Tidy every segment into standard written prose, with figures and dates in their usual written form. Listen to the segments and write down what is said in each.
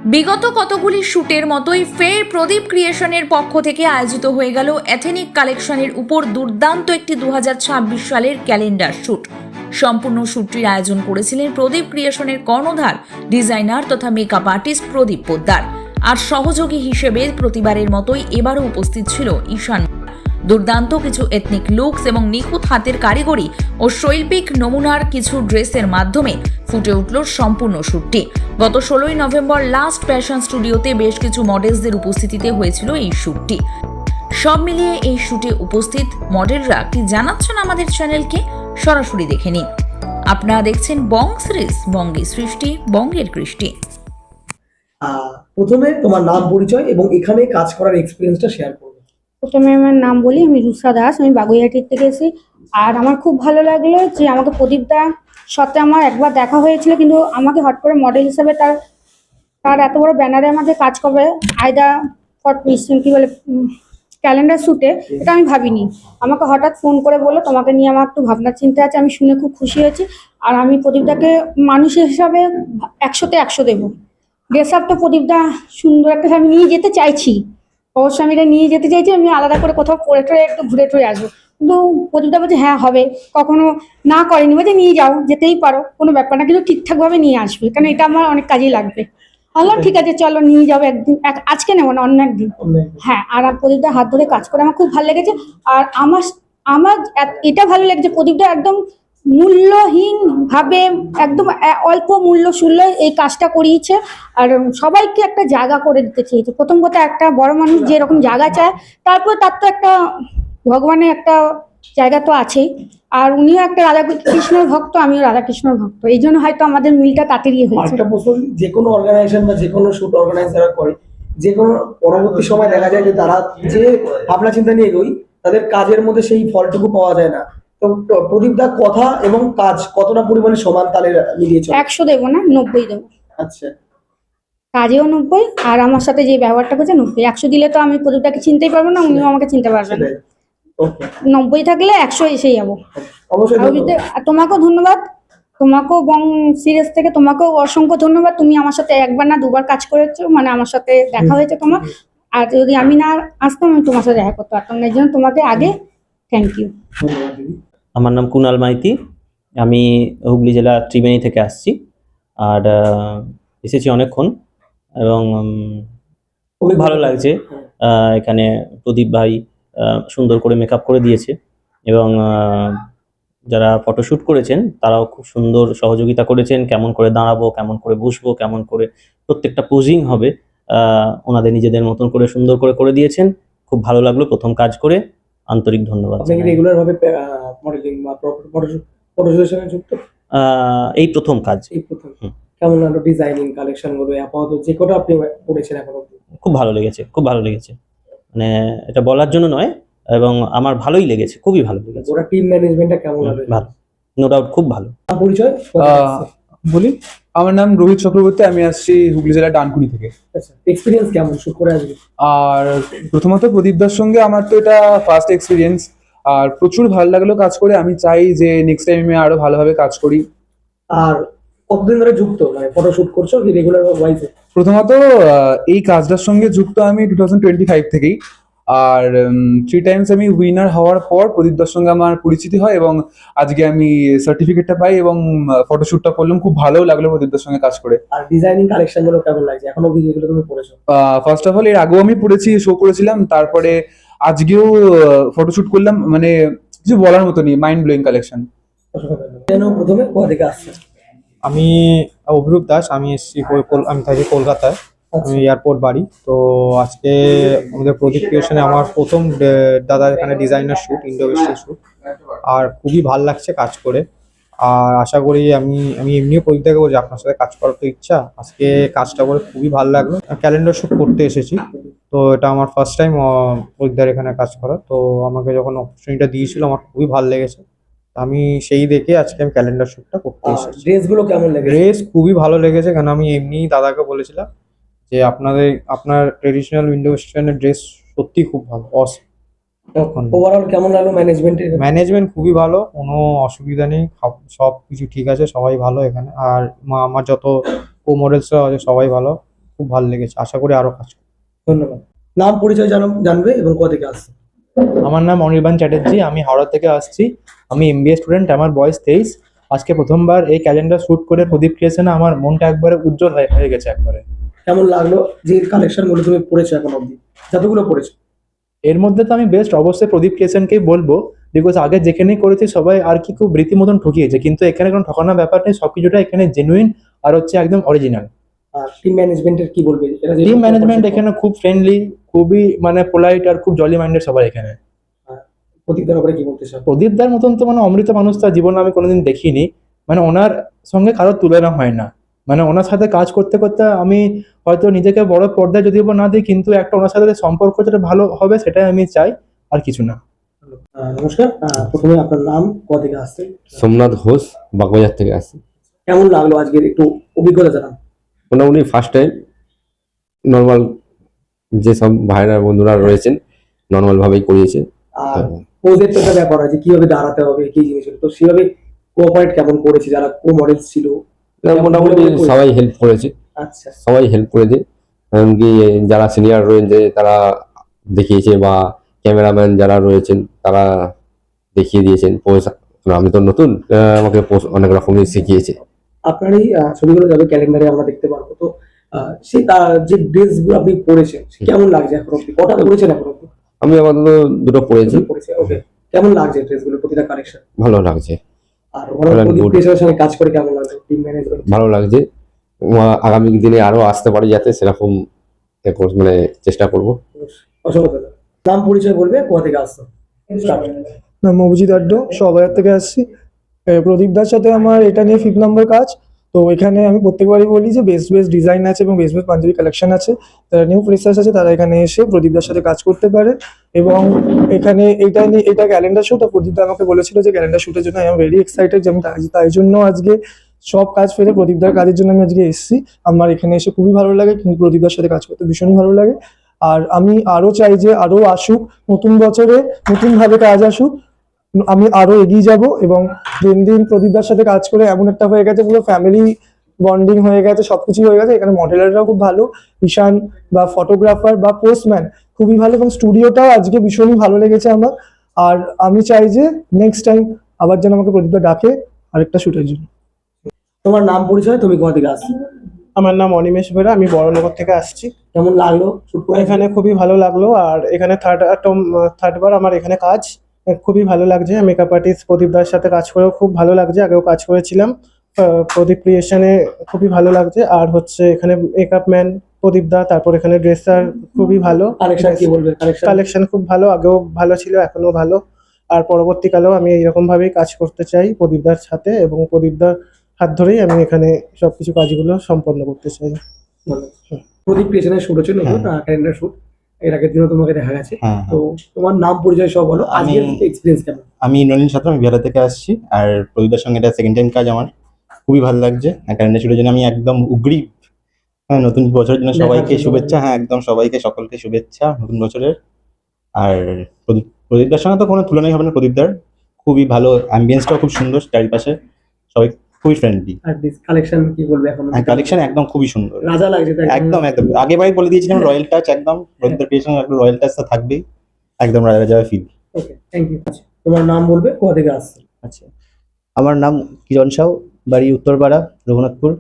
বিগত কতগুলি শ্যুটের মতোই ফের প্রদীপ ক্রিয়েশনের পক্ষ থেকে আয়োজিত হয়ে গেল এথেনিক কালেকশনের উপর দুর্দান্ত একটি 2026 সালের ক্যালেন্ডার শ্যুট। সম্পূর্ণ শ্যুটটির আয়োজন করেছিলেন প্রদীপ ক্রিয়েশনের কর্ণধার ডিজাইনার তথা মেকআপ আর্টিস্ট প্রদীপ পোদ্দার। আর সহযোগী হিসেবে প্রতিবারের মতোই এবারও উপস্থিত ছিল ঈশান। দুর্দান্ত কিছু এথনিক লুকস এবং নিখুঁত হাতের কারিগরি ও শৈল্পিক নমুনার কিছু ড্রেসের মাধ্যমে ফুটে উঠল সম্পূর্ণ শ্যুটটি। গত 16ই নভেম্বর লাস্ট ফ্যাশন স্টুডিওতে বেশ কিছু মডেলসদের উপস্থিতিতে হয়েছিল এই শ্যুটটি। সব মিলিয়ে এই শ্যুটে উপস্থিত মডেলরা কি জানাচ্ছেন আমাদের চ্যানেলকে, সরাসরি দেখে নিন। আপনারা দেখছেন বং সিরিজ, বঙ্গের সৃষ্টি, বঙ্গের কৃষ্টি। প্রথমে তোমার নাম, পরিচয় এবং এখানে কাজ করার এক্সপিরিয়েন্সটা শেয়ার করবে। প্রথমে আমার নাম বলি, আমি রুষা দাস, আমি বাগুইহাটির থেকে এসেছি। আর আমার খুব ভালো লাগলো যে আমাকে প্রদীপদা সাথে আমার একবার দেখা হয়েছিল, কিন্তু আমাকে হট করে মডেল হিসেবে তার এত বড় ব্যানারে আমাকে কাজ করবে আয়দা ফর কি বলে ক্যালেন্ডার শ্যুটে, এটা আমি ভাবিনি। আমাকে হঠাৎ ফোন করে বললো তোমাকে নিয়ে আমার একটু ভাবনা চিন্তা আছে। আমি শুনে খুব খুশি হয়েছি। আর আমি প্রদীপদাকে মানুষ হিসাবে 100তে 100 দেবো। ড্রেস আপ তো প্রদীপদা সুন্দর একটা আমি নিয়ে যেতে চাইছি, অবশ্যই আমি এটা নিয়ে যেতে চাইছি। আমি আলাদা করে কোথাও পরে টরে একটু ঘুরে টুরে আসবো, কিন্তু প্রদীপদা বলছে হ্যাঁ হবে, কখনো না করেনি, বলছে নিয়ে যাও, যেতেই পারো, কোনো ব্যাপার না, কিন্তু ঠিকঠাকভাবে নিয়ে আসবে, কারণ এটা আমার অনেক কাজেই লাগবে। বললাম ঠিক আছে চলো নিয়ে যাবো একদিন, আজকে নেবো না, অন্য একদিন। হ্যাঁ, আর প্রদীপদার হাত ধরে কাজ করে আমার খুব ভালো লেগেছে। আর আমার আমার এটা ভালো লেগেছে, প্রদীপদা একদম মূল্যহীন ভাবে একদম অল্প মূল্য শুনলে এই কাজটা করিয়েছে। আর সবাইকে একটা জায়গা করে দিতে চেয়েছে। প্রথম কথা, একটা বড় মানুষ যেরকম জায়গা চায়, তারপর তার তো একটা ভগবানের একটা জায়গা তো আছেই। আর উনিও একটা রাধাকৃষ্ণর ভক্ত, আমিও রাধাকৃষ্ণর ভক্ত, এই জন্য হয়তো আমাদের মিলটা তাড়াতাড়ি হয়েছে। একটা প্রশ্ন, যে কোনো অর্গানাইজেশন বা যে কোনো শুট অর্গানাইজ যারা করে, যে কোনো পরবর্তী সময় দেখা যায় যে তারা যে ভাবনা চিন্তা নিয়ে এগোয় তাদের কাজের মধ্যে সেই ফলটুকু পাওয়া যায় না। তো প্রদীপদার কথা এবং কাজ কতটা পরিমাণে সমান তালে মিলিয়েছে? 100 দেবো না, 90 দেবো। আচ্ছা, কাজেও 90, আর আমার সাথে যে ব্যবহারটা করছে 90। 100 দিলে তো আমি প্রদীপটাকে চিনতেই পারবো না, উনিও আমাকে চিনতে পারবেন না। 90 থাকলে 100 এসে যাবো। অবশ্যই। আর তোমাকেও ধন্যবাদ, তোমাকেও বং সিরিজ থেকে তোমাকেও অসংখ্য ধন্যবাদ। তুমি আমার সাথে একবার না দুবার কাজ করেছো, মানে আমার সাথে দেখা হয়েছে তোমার। আর যদি আমি না আসতাম, আমি তোমার সাথে দেখা করতে পারতাম না, এই জন্য তোমাকে আগে থ্যাংক ইউ। আমার নাম কুনাল মাইতি, আমি হুগলি জেলা ত্রিবেণী থেকে আসছি। আর এসেছি অনেকক্ষণ এবং খুবই ভালো লাগছে। এখানে প্রদীপ ভাই সুন্দর করে মেকআপ করে দিয়েছে এবং যারা ফটোশ্যুট করেছেন তারাও খুব সুন্দর সহযোগিতা করেছেন। কেমন করে দাঁড়াবো, কেমন করে বসবো, কেমন করে প্রত্যেকটা পোজিং হবে, ওনাদের নিজেদের মতন করে সুন্দর করে করে দিয়েছেন। খুব ভালো লাগলো প্রথম কাজ করে, আন্তরিক ধন্যবাদ। আপনি কি রেগুলার ভাবে মডেলিং বা ফটোশুটের সঙ্গে যুক্ত? এই প্রথম কাজ। এই প্রথম। কেমন লাগলো ডিজাইনিং কালেকশন গুলো আপাতত যে কটা আপনি করেছেন এখন অবধি? খুব ভালো লেগেছে, খুব ভালো লেগেছে, মানে এটা বলার জন্য নয়, এবং আমার ভালোই লেগেছে, খুবই ভালো লেগেছে। ওরা টিম ম্যানেজমেন্টটা কেমন লাগলো? ভালো, নো ডাউট, খুব ভালো। পরিচয় বলি, আমার নাম রোহিত চক্রবর্তী, আমি আসছি হুগলি জেলার ডানকুনি থেকে। আচ্ছা, এক্সপিরিয়েন্স কেমন শুট করে আসবে? আর প্রথমত প্রদীপদার সঙ্গে আমার তো এটা ফার্স্ট এক্সপিরিয়েন্স, আর প্রচুর ভালো লাগলো কাজ করে। আমি চাই যে নেক্সট টাইমে আরো ভালোভাবে কাজ করি। আর কতদিন ধরে যুক্ত, মানে ফটোশুট করছো কি রেগুলার ওয়াইজে? প্রথমত এই কাজটার সঙ্গে যুক্ত আমি 2025 থেকেই। আর 3 টাইমস আমি উইনার হওয়ার পর প্রদীপদার সঙ্গে আমার পরিচিতি হয় এবং আজকে আমি সার্টিফিকেটটা পাই এবং ফটোশুটটা করলাম। খুব ভালো লাগলো প্রদীপদার সঙ্গে কাজ করে। আর ডিজাইনিং কালেকশন গুলো কেমন লাগছে এখনো অবধি যেগুলো তুমি পড়েছো? ফার্স্ট অফ অল এর আগেও আমি পড়েছি, শো করেছিলাম, তারপরে আজকেও ফটোশুট করলাম। মানে কিছু বলার মতো নেই, মাইন্ড ব্লোয়িং কালেকশন। প্রথমে কোথা থেকে আসছে? আমি অভিরূপ দাস, আমি এসেছি আমি থাকি কলকাতায়, আমি এয়ারপোর্ট বাড়ি। তো আজকে আমাদের প্রদীপ ক্রিয়েশনে আমার প্রথম দাদার এখানে designer shoot, Indo western shoot, আর খুবই ভালো লাগছে কাজ করে। আর আশা করি আমি এমনিও প্রদীপ দাকে বলছি আপনার সাথে কাজ করার তো ইচ্ছা, আজকে কাজটা করে খুবই ভালো লাগলো। ক্যালেন্ডার শ্যুট করতে এসেছি, তো এটা আমার ফার্স্ট টাইম প্রদীপদার এখানে কাজ করা। তো আমাকে যখন অপরচুনিটিটা দিয়েছিল আমার খুবই ভালো লেগেছে, আমি সেই দেখে আজকে আমি ক্যালেন্ডার শ্যুটটা করতে এসেছি। ড্রেস গুলো কেমন লেগেছে? ড্রেস খুবই ভালো লেগেছে, কারণ আমি এমনিই দাদাকে বলেছিলাম যে আপনার ট্রেডিশনাল উইন্ডো ওয়েস্টার্নের ড্রেস সত্যি খুব ভালো, অসম। ওভারঅল কেমন লাগলো ম্যানেজমেন্ট? খুবই ভালো, কোনো অসুবিধা নেই, সব কিছু ঠিক আছে, সবাই ভালো এখানে। আর আমার যত কো মডেলসরা আছে সবাই ভালো, খুব ভালো লেগেছে, আশা করি আরো কাজ করব। ধন্যবাদ। নাম পরিচয় জানবে এবং কোথা থেকে আসছে? আমার নাম অনির্বাণ চ্যাটার্জি, আমি হাওড়া থেকে আসছি। আমি এমবিএ স্টুডেন্ট, আমার বয়স 23। আজকে প্রথমবার এই ক্যালেন্ডার শ্যুট করে প্রদীপ ক্রিয়েশনে আমার মনটা একবারে উজ্জ্বল হয়ে গেছে একবারে। কেমন লাগলো যে কালেকশন গুলো তুমি পড়েছো এখন অব্দি, যতগুলো পড়েছো? এর মধ্যে তো আমি বেস্ট অবশ্যই প্রদীপ ক্রিয়েশনকেই বলবো, বিকজ আগে যেখানেই করেছি সবাই আর কি খুব রীতি মতন ঠকিয়েছে, কিন্তু এখানে কোনো ঠকানোর ব্যাপার নেই, সবকিছুটা এখানে জেনুইন আর হচ্ছে একদম অরিজিনাল। আর টিম ম্যানেজমেন্টের কি বলবে? টিম ম্যানেজমেন্ট এখানে খুব ফ্রেন্ডলি, খুবই মানে পোলাইট আর খুব জলি মাইন্ডেড সবাই এখানে। প্রদীপদার উপরে কি বলতে চাও? প্রদীপদার মতন তো মানে অমৃত মানুষ তার জীবনে আমি কোনোদিন দেখিনি, মানে ওনার সঙ্গে কারোর তুলনা হয় না। মানে ওনার সাথে কাজ করতে করতে আমি হয়তো নিজেকে বড় পর্দায় যদিও বা না দিই, কিন্তু একটা ওনার সাথে সম্পর্ক যেটা ভালো হবে সেটাই আমি চাই, আর কিছু না। নমস্কার, প্রথমে আপনার নাম, কোথা থেকে আসছে? সোমনাথ ঘোষ, বাগবাজার থেকে আসছি। কেমন লাগলো আজকের একটু অভিজ্ঞতা জানান। মোটামুটি ফার্স্ট টাইম নর্মাল, যেসব ভাইরা বন্ধুরা রয়েছেন নর্মাল ভাবেই করিয়েছে। আর ওদের তো একটা ব্যাপার আছে কিভাবে দাঁড়াতে হবে কি জিনিস, তো সেভাবে কোঅপারেট কেমন করেছে যারা কো মডেলস ছিল? মোটামুটি সবাই হেল্প করেছে, আচ্ছা, সবাই হেল্প করেছে। এমনকি যারা সিনিয়র রয়েছে তারা দেখিয়েছে, বা ক্যামেরাম্যান যারা রয়েছেন তারা দেখিয়ে দিয়েছেন পোজ। আমি তো নতুন, আমাকে পোজ অনেক রকমই শিখিয়েছে। আপনার এই ছবিগুলো যাবে ক্যালেন্ডারে আমরা দেখতে পারবো, তো সেই যে ড্রেস গুলো আপনি পরেছেন কেমন লাগছে এখন অব্দি? কটা পরেছেন এখন অব্দি? আমি আপাতত দুটো পড়েছি, পরেছে, ওকে। কেমন লাগছে ড্রেস গুলো, প্রতিটা কালেকশন? ভালো লাগছে। আর Well and প্রদীপ good. ক্রিয়েশনের সঙ্গে কাজ করে কেমন লাগছে? টিম ম্যানেজমেন্ট ভালো লাগছে। আগামী দিনে আরো আসতে পারি যাতে, সেরকম মানে চেষ্টা করব। অসংখ্য ধন্যবাদ। নাম পরিচয় বলবে, কোথা থেকে আসছো? Start. না, মবজিদ আড্ডো, সবাইয়ের থেকে আসছি। প্রদীপদার সাথে আমার এটা নিয়ে 5th নম্বর কাজ। তো এখানে আমি প্রত্যেকবারই বলি যে বেস্ট ডিজাইন আছে এবং বেস্ট পাঞ্জাবি কালেকশন আছে। যারা নিউ ফ্রেশার্স আছে তারা এখানে এসে প্রদীপদার সাথে কাজ করতে পারে। এবং এখানে এটা ক্যালেন্ডার শ্যুট, আর প্রদীপদা আমাকে বলেছিল যে ক্যালেন্ডার শ্যুটের জন্য আমি ভেরি এক্সাইটেড, যে আমি তাই জন্য আজকে সব কাজ ফেলে প্রদীপদার কাজের জন্য আমি আজকে এসেছি। আমার এখানে এসে খুবই ভালো লাগে, কিন্তু প্রদীপদার সাথে কাজ করতে ভীষণই ভালো লাগে। আর আমি আরো চাই যে আরো আসুক, নতুন বছরে নতুন ভাবে কাজ আসুক, আমি আরো এগিয়ে যাব। এবং দিন দিন প্রদীপদার সাথে কাজ করে এমন একটা হয়ে গেছে, পুরো ফ্যামিলি বন্ডিং হয়ে গেছে, সবকিছু হয়ে গেছে। এখানে মডেলাররাও খুব ভালো, ঈশান বা ফটোগ্রাফার বা পোস্টম্যান খুবই ভালো, এবং স্টুডিওটাও আজকে ভীষণই ভালো লেগেছে আমার। আর আমি চাই যে নেক্সট টাইম আবার যেন আমাকে প্রদীপদা ডাকে আরেকটা শুটের জন্য। তোমার নাম পরিচয়, তুমি কোথা থেকে আসছো? আমার নাম অনিমেষ বেরা, আমি বড়নগর থেকে আসছি। কেমন লাগলো শুট করে? এখানে খুবই ভালো লাগলো, আর এখানে থার্ডবার আমার এখানে কাজ, খুবই ভালো লাগছে। মেকআপ আর্টিস্ট প্রদীপ দার সাথে কাজ করেও খুব ভালো লাগছে, আগেও কাজ করেছিলাম প্রদীপ ক্রিয়েশনে, খুবই ভালো লাগছে। আর হচ্ছে এখানে মেকআপ ম্যান প্রদীপ দা, তারপর এখানে ড্রেসার খুবই ভালো, কালেকশন কি বলবে? কালেকশন খুব ভালো, আগেও ভালো ছিল, এখনো ভালো। আর পরবর্তীকালেও আমি এইরকম ভাবেই কাজ করতে চাই প্রদীপদার সাথে, এবং প্রদীপদার হাত ধরেই আমি এখানে সবকিছু কাজগুলো সম্পন্ন করতে চাই। প্রদীপ ক্রিয়েশনের শুট হচ্ছে নতুন ক্যালেন্ডার শুট, এর আগের দিনও তোমাকে দেখা গেছে। তো তোমার নাম পরিচয় সব বলো, আজকের এক্সপিরিয়েন্স কেমন? আমি নলিন ছাত্র, আমি বিহার থেকে আসছি। আর প্রদীপদার সঙ্গে এটা সেকেন্ড টাইম কাজ আমার, খুবই ভালো লাগছে। ক্যালেন্ডার শুটের জন্য আমি একদম উগ্রীব। হ্যাঁ, নতুন বছরের জন্য সবাইকে শুভেচ্ছা। হ্যাঁ, একদম সবাইকে সকলকে শুভেচ্ছা নতুন বছরের। আর প্রদীপদার সঙ্গে তো কোনো তুলনাই হবে না, প্রদীপদার খুবই ভালো, অ্যাম্বিয়েন্সটাও খুব সুন্দর, চারিপাশে সবাই খুবই ফ্রেন্ডলি। আর কালেকশন কি বলবে এখন? কালেকশন একদম খুবই সুন্দর, রাজা লাগছে তাই? একদম একদম আগেবারই বলে দিয়েছিলাম, রয়্যাল টাচ, একদম প্রদীপদার ক্রিয়েশন একদম রয়্যাল টাচ তো থাকবেই, একদম রাজা রাজা ফিল। Okay, thank you. তোমার নাম বলবে, কোথা থেকে আসছে? আচ্ছা, আমার নাম কিরণ সাউ, বাড়ি উত্তরপাড়া, রঘুনাথপুর।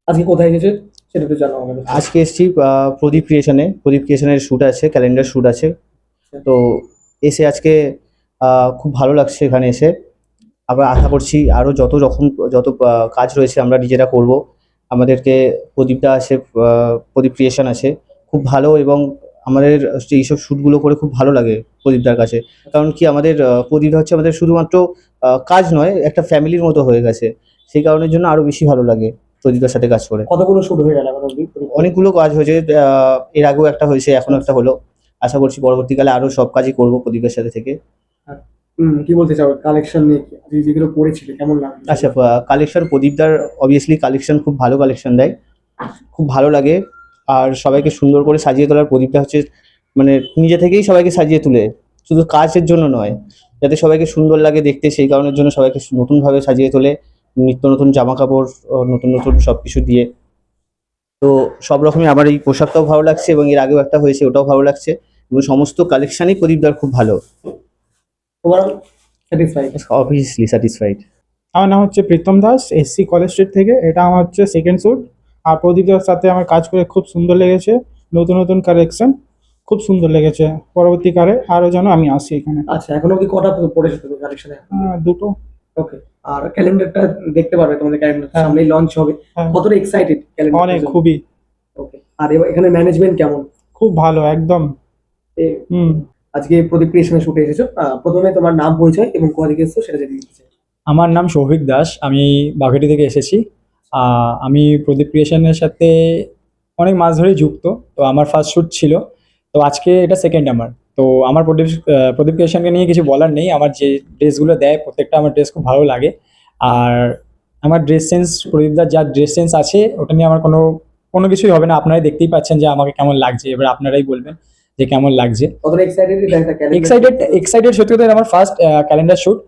আজকে কোথায় গেছে সেটা তো জানো আমাদের। আজকে এসেছি প্রদীপ ক্রিয়েশনের শ্যুট আছে, ক্যালেন্ডার শ্যুট আছে। তো এসে আজকে খুব ভালো লাগছে এখানে এসে। আবার আশা করছি আরও যত কাজ রয়েছে আমরা নিজেরা করব। আমাদেরকে প্রদীপদা আছে, প্রদীপ ক্রিয়েশন আছে, খুব ভালো। এবং আমাদের এইসব শ্যুটগুলো করে খুব ভালো লাগে প্রদীপদার কাছে, কারণ কি আমাদের প্রদীপদা হচ্ছে আমাদের শুধুমাত্র কাজ নয়, একটা ফ্যামিলির মতো হয়ে গেছে। সেই কারণের জন্য আরও বেশি ভালো লাগে প্রদীপদার সাথে কাজ করে। কতগুলো শুট হয়ে গেল এখন অবধি? অনেকগুলো কাজ হয়েছে, এর আগেও একটা হয়েছে, এখনো একটা হলো। আশা করছি পরবর্তীকালে আরও সব কাজই করবো প্রদীপের সাথে থেকে। কি বলতে চাও কালেকশন নিয়ে, যেগুলো পড়েছিলে কেমন লাগলো? আচ্ছা, কালেকশন প্রদীপদার অবভিয়াসলি কালেকশন খুব ভালো কালেকশন দেয়, খুব ভালো লাগে। আর সবাইকে সুন্দর করে সাজিয়ে তোলার প্রদীপটা হচ্ছে মানে নিজে থেকেই সবাইকে সাজিয়ে তুলে, শুধু কাজের জন্য নয়, যাতে সবাইকে সুন্দর লাগে দেখতে, সেই কারণের জন্য সবাইকে নতুনভাবে সাজিয়ে তোলে, নিত্য নতুন জামা কাপড়, নতুন নতুন সব কিছু দিয়ে। তো সব রকমই আমার এই পোশাকটাও ভালো লাগছে এবং এর আগেও একটা হয়েছে ওটাও ভালো লাগছে এবং সমস্ত কালেকশনই প্রদীপদার খুব ভালো। Overall satisfied? Obviously satisfied. আমার নাম হচ্ছে Pritam Das, SC college street থেকে। এটা আমার হচ্ছে সেকেন্ড শ্যুট। আর প্রদীপদার সাথে আমার কাজ করে খুব সুন্দর লেগেছে। নতুন নতুন কালেকশন খুব সুন্দর লেগেছে। পরবর্তীকালে আরও যেন আমি আসি এখানে। আচ্ছা, এখন অব্দি কটা পড়েছো তুমি কালেকশনে? দুটো। ওকে। আর ক্যালেন্ডারটা দেখতে পারবে, তোমাদের ক্যালেন্ডার হ্যাঁ। সামনেই লঞ্চ হবে, হ্যাঁ। কতটা এক্সাইটেড ক্যালেন্ডার? অনেক, খুবই। ওকে। আর এখানে ম্যানেজমেন্ট কেমন? খুব ভালো একদম। হুম। আজকে প্রদীপ ক্রিয়েশনের শুটে এসেছো, প্রথমে তোমার নাম পরিচয় এবং কোথা থেকে এসেছো সেটা জেনে নিতে চাই। আমার নাম সৌভিক দাস, আমি বাঘেটি থেকে এসেছি। আমি প্রদীপ ক্রিয়েশনের সাথে অনেক মাস ধরেই যুক্ত। তো আমার ফার্স্ট শ্যুট ছিল, তো আজকে এটা সেকেন্ড আমার। তো আমার প্রদীপ ক্রিয়েশনকে নিয়ে কিছু বলার নেই। আমার যে ড্রেসগুলো দেয় প্রত্যেকটা আমার ড্রেস খুব ভালো লাগে। আর আমার ড্রেস সেন্স, প্রদীপদার যা ড্রেস সেন্স আছে ওটা নিয়ে আমার কোনো কিছুই হবে না। আপনারাই দেখতেই পাচ্ছেন যে আমাকে কেমন লাগছে, এবার আপনারাই বলবেন যে কেমন লাগছে। কতটা এক্সাইটেড? এক্সাইটেড সত্যি কথা, আমার ফার্স্ট ক্যালেন্ডার শ্যুট।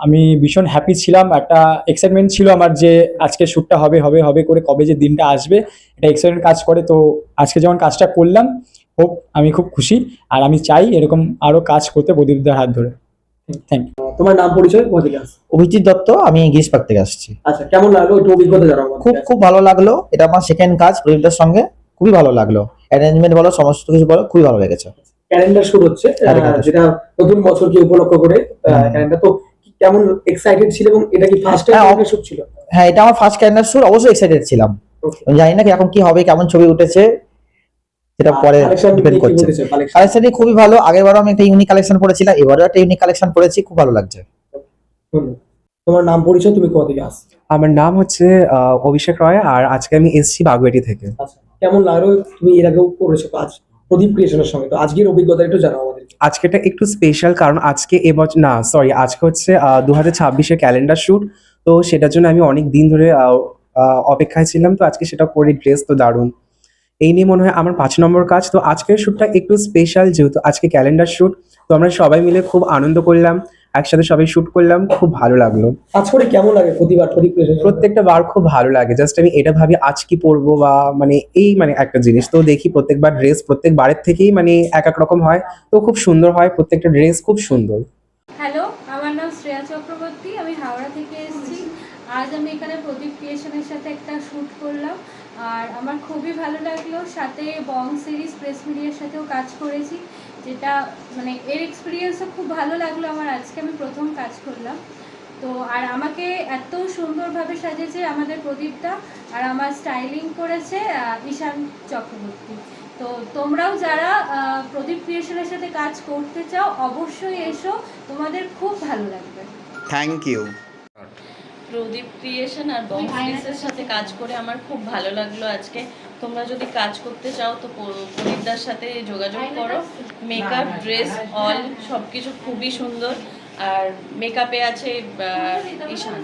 আমি ভীষণ হ্যাপি ছিলাম, একটা এক্সাইটমেন্ট ছিল আমার যে আজকে শ্যুটটা হবে হবে হবে করে কবে যে দিনটা আসবে এটা এক্সাইটমেন্ট কাজ করে। তো আজকে যখন কাজটা করলাম আমি খুব খুশি, আর আমি চাই এরকম আরো কাজ করতে প্রদীপদার হাত ধরে। Thank you. তোমার নাম পরিচয়, কোথা থেকে আসছো? অভিজিৎ দত্ত, আমি গিরিশ পার্ক থেকে আসছি। আচ্ছা, কেমন লাগলো একটু অভিজ্ঞতা জানাও আমাদের। খুব ভালো লাগলো। এটা আমার সেকেন্ড কাজ প্রদীপদার সঙ্গে, খুবই ভালো লাগলো। অ্যারেঞ্জমেন্ট বলো, সমস্ত কিছু বলো, খুবই ভালো লেগেছে। ক্যালেন্ডার শুট হচ্ছে, যেটা নতুন বছরকে উপলক্ষ করে ক্যালেন্ডার, তো কেমন এক্সাইটেড ছিল এবং এটা কি ফার্স্ট টাইম ক্যালেন্ডার শুট ছিল? হ্যাঁ, এটা আমার ফার্স্ট ক্যালেন্ডার শুট, অবশ্যই এক্সাইটেড ছিলাম। আমি জানি না কি এখন কি হবে, কেমন ছবি উঠেছে সেটা পরে ডিপেন্ড করছে। কালেকশন খুবই ভালো। আগেরবারও আমি একটা ইউনিক কালেকশন পড়েছিলাম, এবারও একটা ইউনিক কালেকশন পড়েছি, খুব ভালো লাগছে। তোমার নাম পরিচয়, তুমি কোথা থেকে আসছো? আমার নাম হচ্ছে অভিষেক রয়, আর আজকে আমি এসেছি বাগুয়াটি থেকে। আচ্ছা, কেমন লাগলো? তুমি এর আগেও করেছো কাজ প্রদীপ ক্রিয়েশনের সঙ্গে, তো আজকের অভিজ্ঞতা একটু জানাও আমাদের। আজকেটা একটু স্পেশাল, কারণ আজকে এবছর না সরি আজকে হচ্ছে 2026-এর ক্যালেন্ডার শ্যুট। তো সেটার জন্য আমি অনেক দিন ধরে অপেক্ষায় ছিলাম। তো আজকে সেটা করে ড্রেস তো দারুণ। এই নিয়ে মনে হয় আমার 5 নম্বর কাজ। তো আজকের শ্যুটটা একটু স্পেশাল, যেহেতু আজকে ক্যালেন্ডার শ্যুট। তো আমরা সবাই মিলে খুব আনন্দ করলাম, একসাথে সবাই শ্যুট করলাম, খুব ভালো লাগলো। কাজ করে কেমন লাগে প্রতিবার প্রদীপ ক্রিয়েশন? প্রত্যেকটা বার খুব ভালো লাগে। জাস্ট আমি এটা ভাবি আজ কি পরবো, বা মানে একটা জিনিস তো দেখি প্রত্যেকবার ড্রেস প্রত্যেকবারের থেকেই এক এক রকম হয়। তো খুব সুন্দর হয়, প্রত্যেকটা ড্রেস খুব সুন্দর। হ্যালো, আমার নাম শ্রেয়া চক্রবর্তী, আমি হাওড়া থেকে এসেছি। আজ আমি এখানে প্রদীপ ক্রিয়েশনের সাথে একটা শ্যুট করলাম, আর আমার খুবই ভালো লাগলো। সাথে বং সিরিজ প্রেস মিডিয়ার সাথেও কাজ করেছি, যেটা এর এক্সপিরিয়েন্সও খুব ভালো লাগলো আমার। আজকে আমি প্রথম কাজ করলাম। তো আর আমাকে এত সুন্দরভাবে সাজিয়েছে আমাদের প্রদীপদা, আর আমার স্টাইলিং করেছে ঈশান চক্রবর্তী। তো তোমরাও যারা প্রদীপ ক্রিয়েশনের সাথে কাজ করতে চাও অবশ্যই এসো, তোমাদের খুব ভালো লাগবে। Thank you. প্রদীপ ক্রিয়েশন আর বং সিরিজের সাথে কাজ করে আমার খুব ভালো লাগলো আজকে। তোমরা যদি কাজ করতে চাও তো প্রদীপদার সাথে যোগাযোগ করো। মেকআপ, ড্রেস, অল সব কিছু খুবই সুন্দর। আর মেকআপে আছে ঈশান।